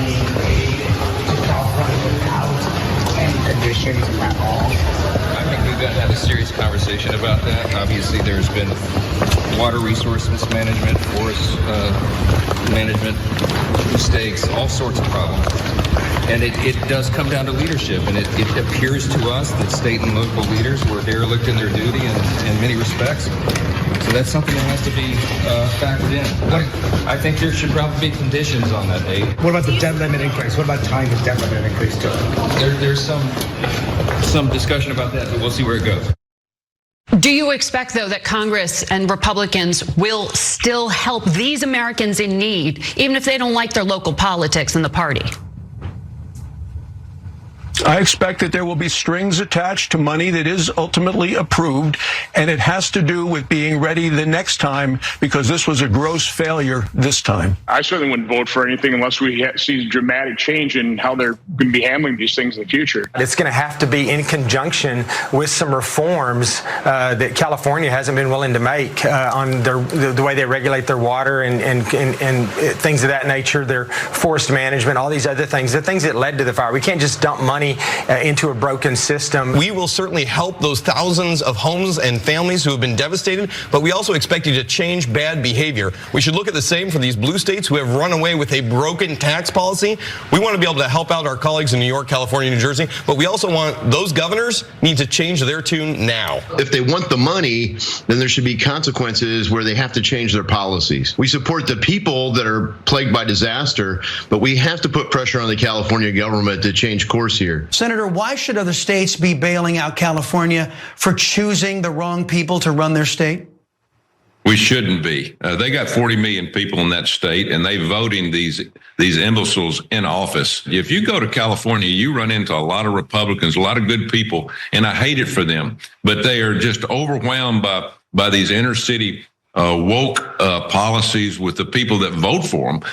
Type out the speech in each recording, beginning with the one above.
being created to California without any conditions at all? I think we've got to have a serious conversation about that. Obviously, there's been water resource mismanagement, forest management mistakes, all sorts of problems. And it does come down to leadership, and it appears to us that state and local leaders were derelict in their duty in many respects. So that's something that has to be factored in. I think there should probably be conditions on that aid. What about the debt limit increase? What about tying the debt limit increase to it? There's some discussion about that, but we'll see where it goes. Do you expect, though, that Congress and Republicans will still help these Americans in need, even if they don't like their local politics and the party? I expect that there will be strings attached to money that is ultimately approved, and it has to do with being ready the next time, because this was a gross failure this time. I certainly wouldn't vote for anything unless we see dramatic change in how they're going to be handling these things in the future. It's going to have to be in conjunction with some reforms that California hasn't been willing to make on the way they regulate their water and things of that nature, their forest management, all these other things, the things that led to the fire. We can't just dump money into a broken system. We will certainly help those thousands of homes and families who have been devastated, but we also expect you to change bad behavior. We should look at the same for these blue states who have run away with a broken tax policy. We want to be able to help out our colleagues in New York, California, New Jersey, but we also want those governors need to change their tune now. If they want the money, then there should be consequences where they have to change their policies. We support the people that are plagued by disaster, but we have to put pressure on the California government to change course here. Senator, why should other states be bailing out California for choosing the wrong people to run their state? We shouldn't be. They got 40 million people in that state, and they voting these imbeciles in office. If you go to California, you run into a lot of Republicans, a lot of good people, and I hate it for them. But they are just overwhelmed by these inner city woke policies with the people that vote for them.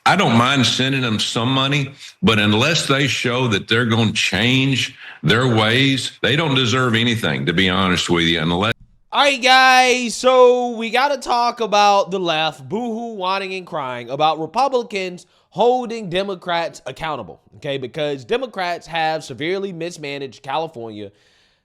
I don't mind sending them some money, but unless they show that they're going to change their ways, they don't deserve anything, to be honest with you. All right, guys, so we got to talk about the left boohoo, whining, and crying about Republicans holding Democrats accountable, okay? Because Democrats have severely mismanaged California.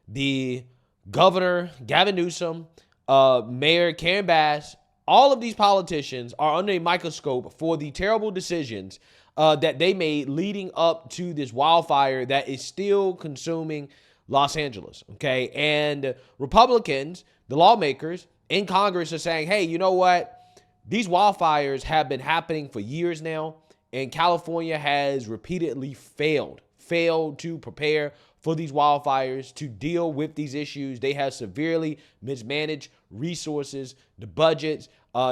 The governor, Gavin Newsom, Mayor Karen Bass, all of these politicians are under a microscope for the terrible decisions that they made leading up to this wildfire that is still consuming Los Angeles, okay? And Republicans, the lawmakers in Congress, are saying, hey, you know what? These wildfires have been happening for years now, and California has repeatedly failed to prepare for these wildfires, to deal with these issues. They have severely mismanaged resources, the budgets.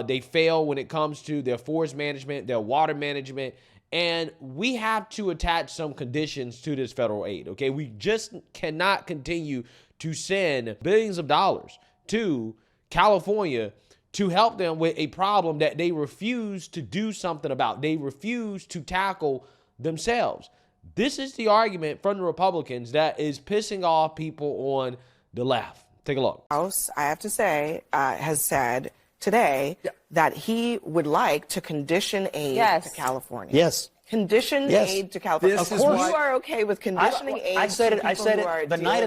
They fail when it comes to their forest management, their water management, and we have to attach some conditions to this federal aid, okay? We just cannot continue to send billions of dollars to California to help them with a problem that they refuse to do something about. They refuse to tackle themselves. This is the argument from the Republicans that is pissing off people on the left. Take a look. House, I have to say, has said today that he would like to condition aid to California. Yes. Condition aid to California. Of course, you are okay with conditioning aid. I said it the night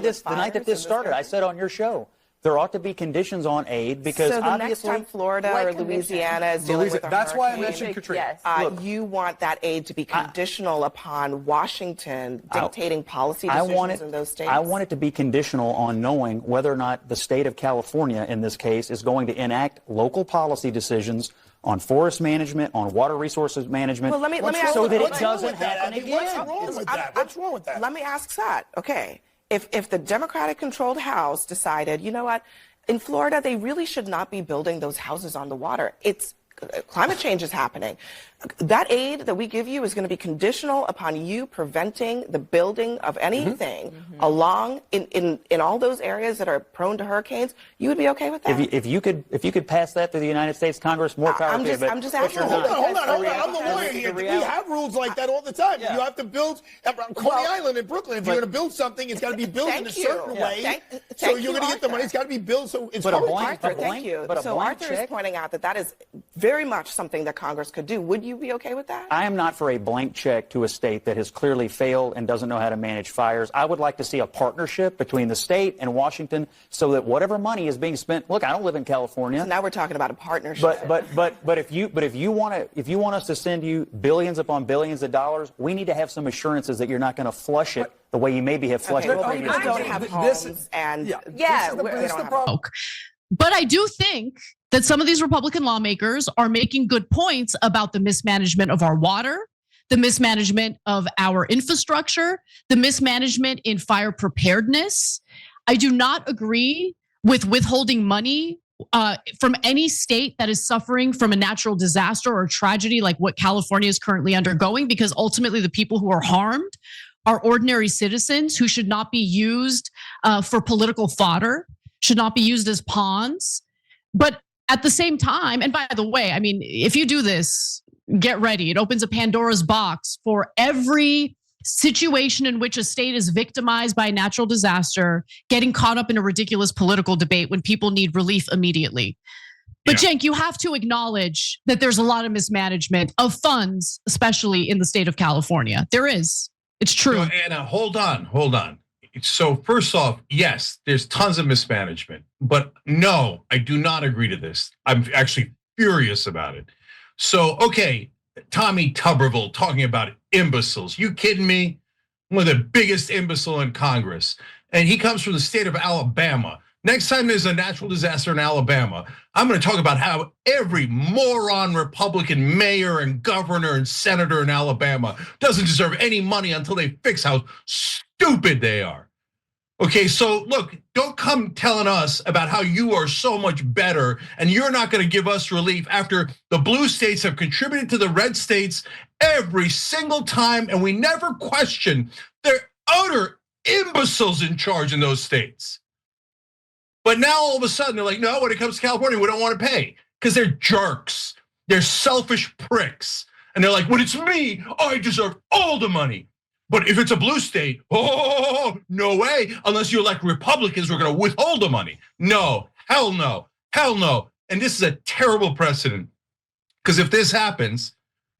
that this started. I said on your show, there ought to be conditions on aid because so the obviously next time Florida or Louisiana is dealing with a that's why I hurricane, mentioned Katrina. You want that aid to be conditional upon Washington dictating policy decisions in those states? I want it to be conditional on knowing whether or not the state of California, in this case, is going to enact local policy decisions on forest management, on water resources management, let me ask so that it doesn't happen again. What's wrong with that? Let me ask that. Okay. If the Democratic-controlled House decided, you know what, in Florida, they really should not be building those houses on the water. Climate change is happening. That aid that we give you is going to be conditional upon you preventing the building of anything along in all those areas that are prone to hurricanes. You would be okay with that? If you could pass that through the United States Congress, more power to you. I'm just asking. Hold on. I'm the lawyer here. We have rules like that all the time. You have to build Coney Island in Brooklyn. If you're going to build something, it's got to be built in a certain way. So you're going to get the money. It's got to be built. So it's Arthur, thank you. So Arthur is pointing out that is very much something that Congress could do. Would you you be okay with that? I am not for a blank check to a state that has clearly failed and doesn't know how to manage fires. I would like to see a partnership between the state and Washington so that whatever money is being spent. Look, I don't live in California. So now we're talking about a partnership. But if you want us to send you billions upon billions of dollars, we need to have some assurances that you're not going to flush it the way you maybe have flushed it. We don't have homes, and we don't have homes. But I do think that some of these Republican lawmakers are making good points about the mismanagement of our water, the mismanagement of our infrastructure, the mismanagement in fire preparedness. I do not agree with withholding money from any state that is suffering from a natural disaster or tragedy like what California is currently undergoing, because ultimately the people who are harmed are ordinary citizens who should not be used for political fodder, should not be used as pawns. But at the same time, and by the way, I mean, if you do this, get ready. It opens a Pandora's box for every situation in which a state is victimized by a natural disaster, getting caught up in a ridiculous political debate when people need relief immediately. But Cenk, you have to acknowledge that there's a lot of mismanagement of funds, especially in the state of California. There is. It's true. No, Anna, hold on. So first off, yes, there's tons of mismanagement, but no, I do not agree to this. I'm actually furious about it. So, okay, Tommy Tuberville talking about imbeciles. You kidding me? One of the biggest imbecile in Congress. And he comes from the state of Alabama. Next time there's a natural disaster in Alabama, I'm going to talk about how every moron Republican mayor and governor and senator in Alabama doesn't deserve any money until they fix how stupid they are. Okay, so look, don't come telling us about how you are so much better and you're not going to give us relief after the blue states have contributed to the red states every single time, and we never question they're utter imbeciles in charge in those states. But now all of a sudden they're like, no, when it comes to California, we don't want to pay because they're jerks. They're selfish pricks. And they're like, when it's me, I deserve all the money. But if it's a blue state, oh, no way. Unless you elect Republicans, we're going to withhold the money. No, hell no, hell no. And this is a terrible precedent. Because if this happens,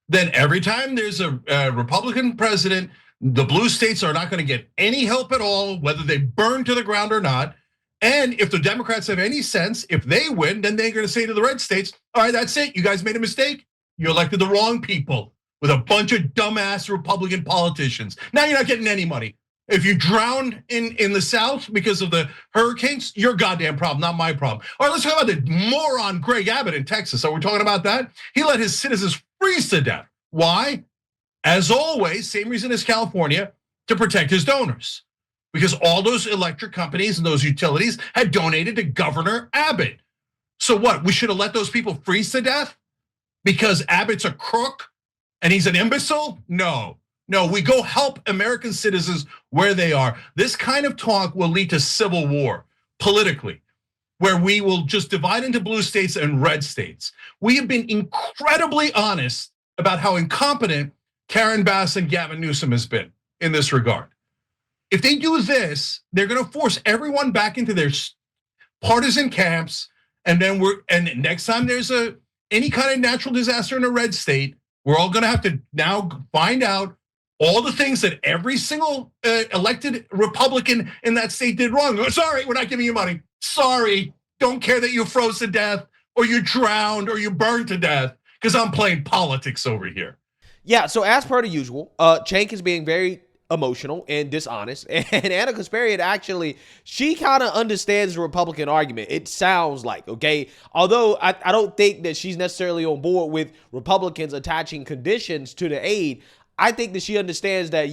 then every time there's a Republican president, the blue states are not going to get any help at all, whether they burn to the ground or not. And if the Democrats have any sense, if they win, then they're going to say to the red states, all right, that's it. You guys made a mistake. You elected the wrong people with a bunch of dumbass Republican politicians. Now you're not getting any money. If you drown in the South because of the hurricanes, your goddamn problem, not my problem. All right, let's talk about the moron Greg Abbott in Texas. Are we talking about that? He let his citizens freeze to death. Why? As always, same reason as California, to protect his donors. Because all those electric companies and those utilities had donated to Governor Abbott. So what, we should have let those people freeze to death? Because Abbott's a crook and he's an imbecile? No, we go help American citizens where they are. This kind of talk will lead to civil war politically, where we will just divide into blue states and red states. We have been incredibly honest about how incompetent Karen Bass and Gavin Newsom has been in this regard. If they do this, they're going to force everyone back into their partisan camps, and then next time there's any kind of natural disaster in a red state, we're all going to have to now find out all the things that every single elected Republican in that state did wrong. Sorry, we're not giving you money. Sorry, don't care that you froze to death or you drowned or you burned to death because I'm playing politics over here. Yeah, so as per the usual, Cenk is being very emotional and dishonest, and Anna Kasparian actually, she kind of understands the Republican argument, it sounds like, okay? Although I don't think that she's necessarily on board with Republicans attaching conditions to the aid, I think that she understands that,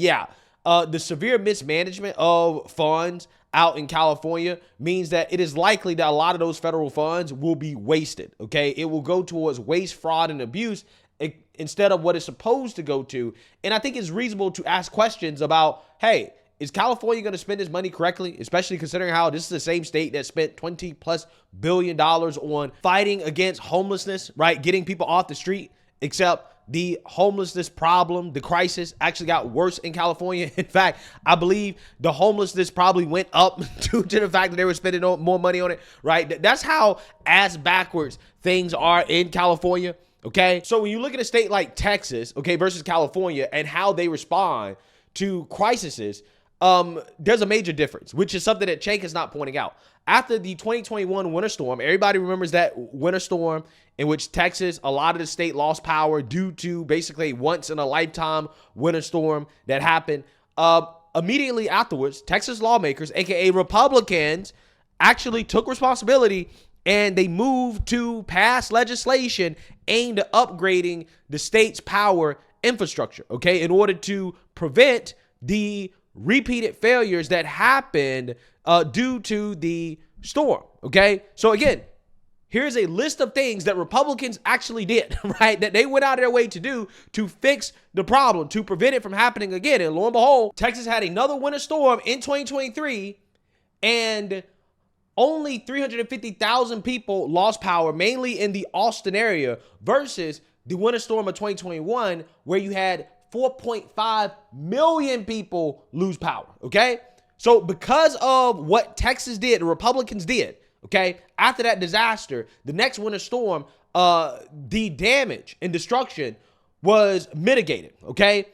the severe mismanagement of funds out in California means that it is likely that a lot of those federal funds will be wasted, okay? It will go towards waste, fraud, and abuse instead of what it's supposed to go to. And I think it's reasonable to ask questions about, hey, is California going to spend its money correctly? Especially considering how this is the same state that spent $20+ billion on fighting against homelessness, right? Getting people off the street, except the homelessness problem, the crisis actually got worse in California. In fact, I believe the homelessness probably went up due to the fact that they were spending more money on it, right? That's how ass backwards things are in California. Okay. So when you look at a state like Texas, okay, versus California and how they respond to crises, there's a major difference, which is something that Cenk is not pointing out. After the 2021 winter storm, everybody remembers that winter storm in which Texas, a lot of the state lost power due to basically once in a lifetime winter storm that happened. Immediately afterwards, Texas lawmakers, aka Republicans, actually took responsibility and they moved to pass legislation aimed at upgrading the state's power infrastructure, okay, in order to prevent the repeated failures that happened due to the storm, okay? So again, here's a list of things that Republicans actually did, right? That they went out of their way to do to fix the problem, to prevent it from happening again. And lo and behold, Texas had another winter storm in 2023, and only 350,000 people lost power, mainly in the Austin area, versus the winter storm of 2021, where you had 4.5 million people lose power, okay? So because of what Texas did, the Republicans did, okay, after that disaster, the next winter storm, the damage and destruction was mitigated, okay,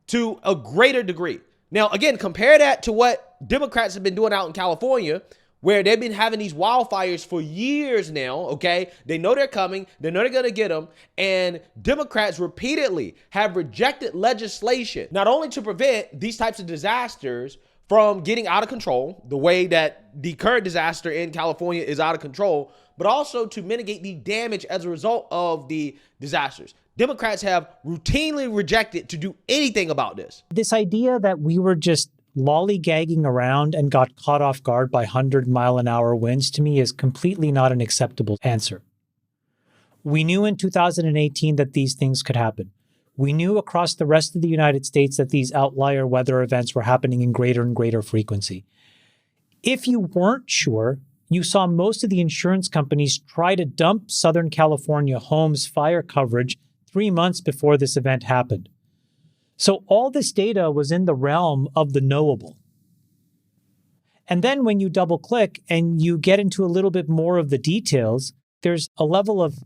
to a greater degree. Now, again, compare that to what Democrats have been doing out in California, where they've been having these wildfires for years now, okay? They know they're coming. They know they're going to get them. And Democrats repeatedly have rejected legislation, not only to prevent these types of disasters from getting out of control, the way that the current disaster in California is out of control, but also to mitigate the damage as a result of the disasters. Democrats have routinely rejected to do anything about this. This idea that we were just lollygagging around and got caught off guard by 100-mile-an-hour winds, to me, is completely not an acceptable answer. We knew in 2018 that these things could happen. We knew across the rest of the United States that these outlier weather events were happening in greater and greater frequency. If you weren't sure, you saw most of the insurance companies try to dump Southern California homes' fire coverage 3 months before this event happened. So all this data was in the realm of the knowable. And then when you double click and you get into a little bit more of the details, there's a level of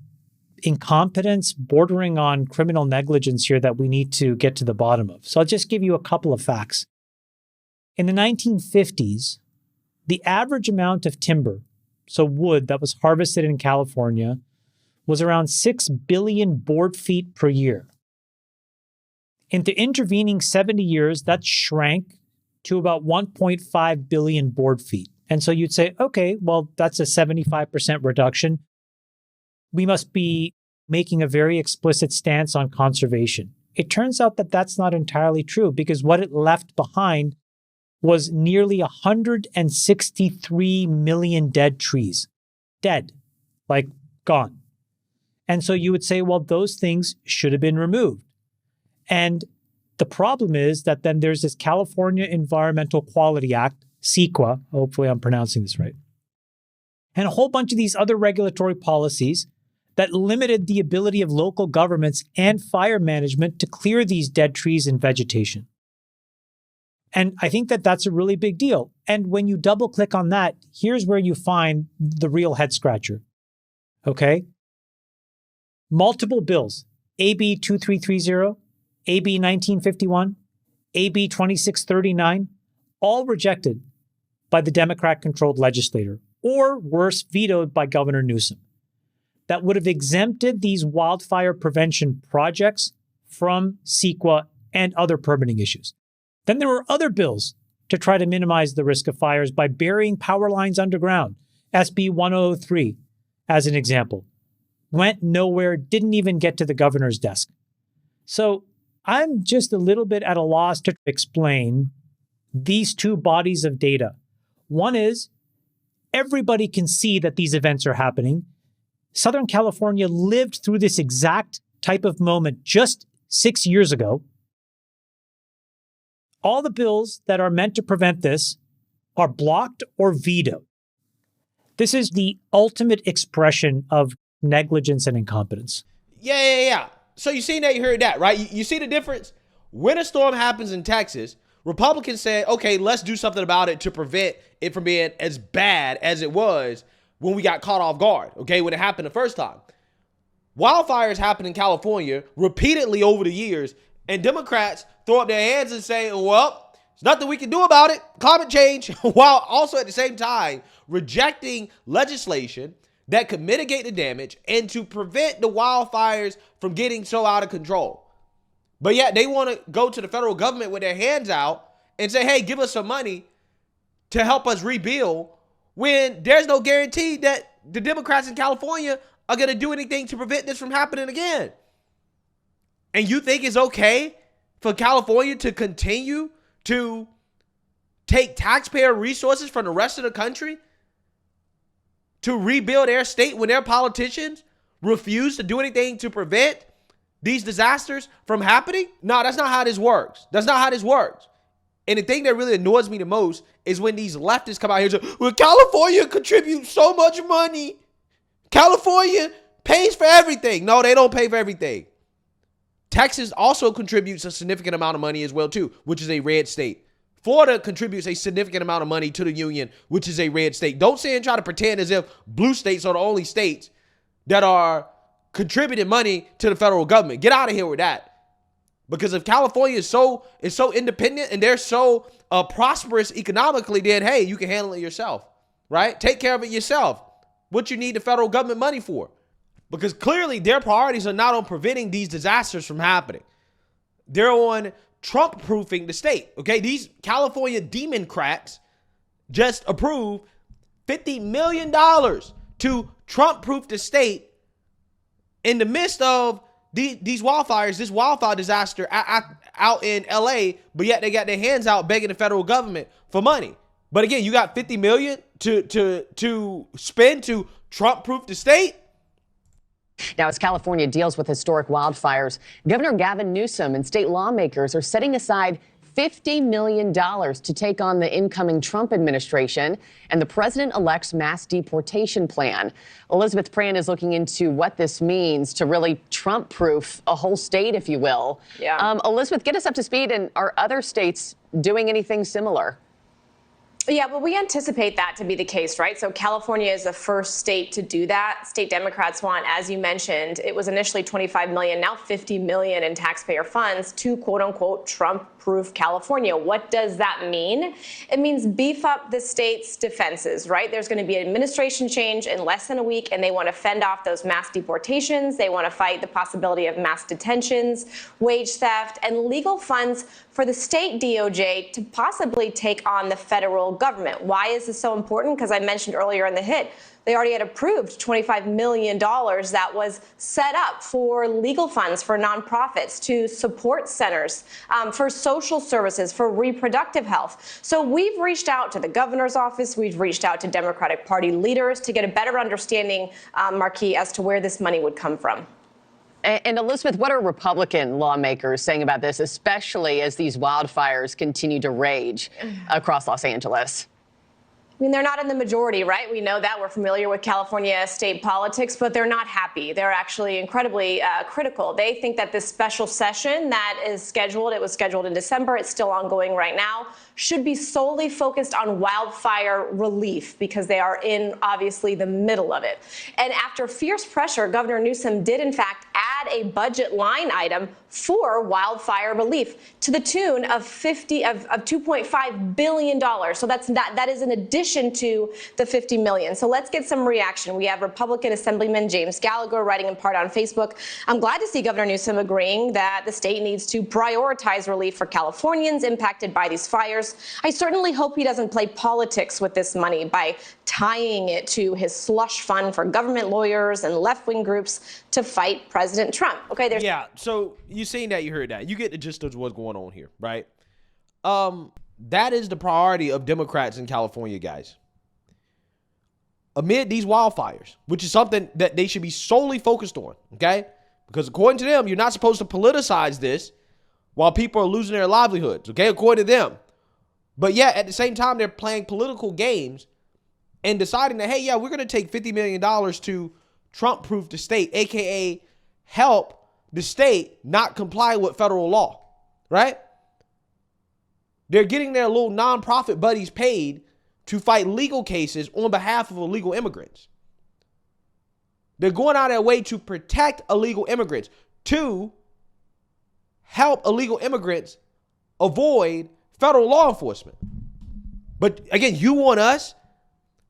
incompetence bordering on criminal negligence here that we need to get to the bottom of. So I'll just give you a couple of facts. In the 1950s, the average amount of timber, so wood that was harvested in California, was around 6 billion board feet per year. In the intervening 70 years, that shrank to about 1.5 billion board feet. And so you'd say, okay, well, that's a 75% reduction. We must be making a very explicit stance on conservation. It turns out that that's not entirely true, because what it left behind was nearly 163 million dead trees. Dead, like gone. And so you would say, well, those things should have been removed. And the problem is that then there's this California Environmental Quality Act, CEQA, hopefully I'm pronouncing this right, and a whole bunch of these other regulatory policies that limited the ability of local governments and fire management to clear these dead trees and vegetation. And I think that that's a really big deal. And when you double click on that, here's where you find the real head scratcher. Okay? Multiple bills, AB 2330, AB 1951, AB 2639, all rejected by the Democrat-controlled legislature, or worse, vetoed by Governor Newsom, that would have exempted these wildfire prevention projects from CEQA and other permitting issues. Then there were other bills to try to minimize the risk of fires by burying power lines underground. SB 1003, as an example, went nowhere, didn't even get to the governor's desk. So I'm just a little bit at a loss to explain these two bodies of data. One is everybody can see that these events are happening. Southern California lived through this exact type of moment just 6 years ago. All the bills that are meant to prevent this are blocked or vetoed. This is the ultimate expression of negligence and incompetence. Yeah. So you seen that, you heard that, right? You see the difference? When a storm happens in Texas, Republicans said, okay, let's do something about it to prevent it from being as bad as it was when we got caught off guard, okay, when it happened the first time. Wildfires happen in California repeatedly over the years, and Democrats throw up their hands and say, well, there's nothing we can do about it, climate change, while also at the same time rejecting legislation that could mitigate the damage and to prevent the wildfires from getting so out of control. But yet they want to go to the federal government with their hands out and say, hey, give us some money to help us rebuild, when there's no guarantee that the Democrats in California are going to do anything to prevent this from happening again. And you think it's okay for California to continue to take taxpayer resources from the rest of the country to rebuild their state when their politicians refuse to do anything to prevent these disasters from happening? No, that's not how this works. That's not how this works. And the thing that really annoys me the most is when these leftists come out here and say, well, California contributes so much money. California pays for everything. No, they don't pay for everything. Texas also contributes a significant amount of money as well, too, which is a red state. Florida contributes a significant amount of money to the union, which is a red state. Don't say and try to pretend as if blue states are the only states that are contributing money to the federal government. Get out of here with that. Because if California is so independent and they're so prosperous economically, then, hey, you can handle it yourself, right? Take care of it yourself. What you need the federal government money for? Because clearly their priorities are not on preventing these disasters from happening. They're on Trump-proofing the state, okay? These California Democrats just approved $50 million to Trump-proof the state in the midst of these wildfires, this wildfire disaster out in LA, but yet they got their hands out begging the federal government for money. But again, you got $50 million to spend to Trump-proof the state. Now, as California deals with historic wildfires, Governor Gavin Newsom and state lawmakers are setting aside $50 million to take on the incoming Trump administration and the president-elect's mass deportation plan. Elizabeth Pran is looking into what this means to really Trump-proof a whole state, if you will. Yeah. Elizabeth, get us up to speed. And are other states doing anything similar? Yeah, well, we anticipate that to be the case, right? So California is the first state to do that. State Democrats want, as you mentioned, it was initially $25 million, now $50 million in taxpayer funds to, quote unquote, Trump-proof California. What does that mean? It means beef up the state's defenses, right? There's going to be an administration change in less than a week, and they want to fend off those mass deportations. They want to fight the possibility of mass detentions, wage theft, and legal funds for the state DOJ to possibly take on the federal government. Why is this so important? Because I mentioned earlier in the hit, they already had approved $25 million that was set up for legal funds for nonprofits, to support centers, for social services, for reproductive health. So we've reached out to the governor's office. We've reached out to Democratic Party leaders to get a better understanding, Marquis, as to where this money would come from. And Elizabeth, what are Republican lawmakers saying about this, especially as these wildfires continue to rage across Los Angeles? I mean, they're not in the majority, right? We know that. We're familiar with California state politics, but they're not happy. They're actually incredibly critical. They think that this special session that is scheduled, it was scheduled in December, it's still ongoing right now, should be solely focused on wildfire relief, because they are in, obviously, the middle of it. And after fierce pressure, Governor Newsom did, in fact, add a budget line item for wildfire relief to the tune of $2.5 billion. So that is in addition to the $50 million. So let's get some reaction. We have Republican Assemblyman James Gallagher writing in part on Facebook. I'm glad to see Governor Newsom agreeing that the state needs to prioritize relief for Californians impacted by these fires. I certainly hope he doesn't play politics with this money by tying it to his slush fund for government lawyers and left-wing groups to fight President Trump. Okay, yeah, so you seen that, you heard that. You get the gist of what's going on here, right? That is the priority of Democrats in California, guys. Amid these wildfires, which is something that they should be solely focused on, okay? Because according to them, you're not supposed to politicize this while people are losing their livelihoods, okay? According to them. But yet, at the same time, they're playing political games and deciding that, hey, yeah, we're going to take $50 million to Trump-proof the state, a.k.a. help the state not comply with federal law, right? They're getting their little nonprofit buddies paid to fight legal cases on behalf of illegal immigrants. They're going out of their way to protect illegal immigrants, to help illegal immigrants avoid federal law enforcement. But again, you want us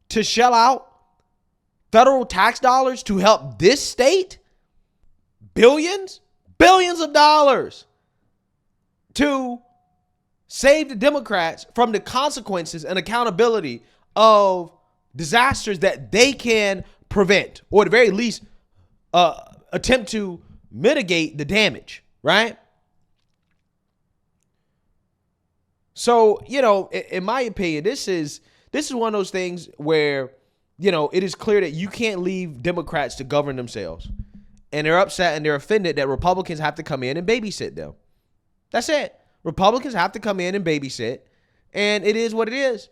to shell out federal tax dollars to help this state? Billions of dollars to save the Democrats from the consequences and accountability of disasters that they can prevent, or at the very least attempt to mitigate the damage, right? So, you know, in my opinion, this is one of those things where, you know, it is clear that you can't leave Democrats to govern themselves. And they're upset and they're offended that Republicans have to come in and babysit them. That's it. Republicans have to come in and babysit, and it is what it is.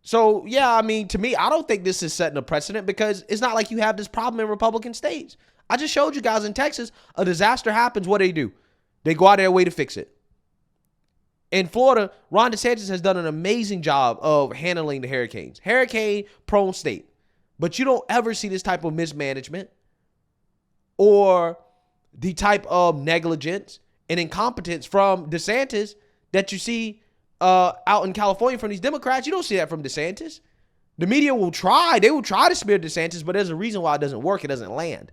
So, yeah, I mean, to me, I don't think this is setting a precedent, because it's not like you have this problem in Republican states. I just showed you guys in Texas, a disaster happens, what do? They go out of their way to fix it. In Florida, Ron DeSantis has done an amazing job of handling the hurricanes. Hurricane-prone state. But you don't ever see this type of mismanagement or the type of negligence and incompetence from DeSantis that you see out in California from these Democrats. You don't see that from DeSantis. The media will try. They will try to smear DeSantis, but there's a reason why it doesn't work. It doesn't land.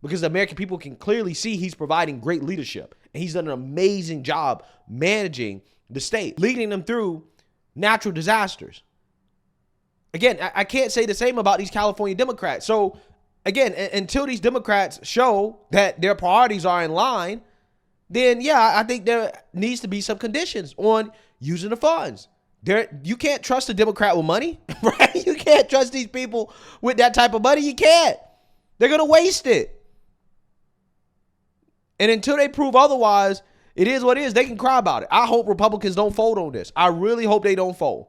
Because the American people can clearly see he's providing great leadership. And he's done an amazing job managing the state, leading them through natural disasters. Again, I can't say the same about these California Democrats. So, again, until these Democrats show that their priorities are in line, then, yeah, I think there needs to be some conditions on using the funds. You can't trust a Democrat with money, right? You can't trust these people with that type of money. You can't. They're going to waste it. And until they prove otherwise, it is what it is. They can cry about it. I hope Republicans don't fold on this. I really hope they don't fold.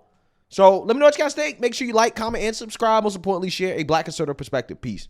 So let me know what you guys think. Make sure you like, comment, and subscribe. Most importantly, share a Black conservative perspective. Peace.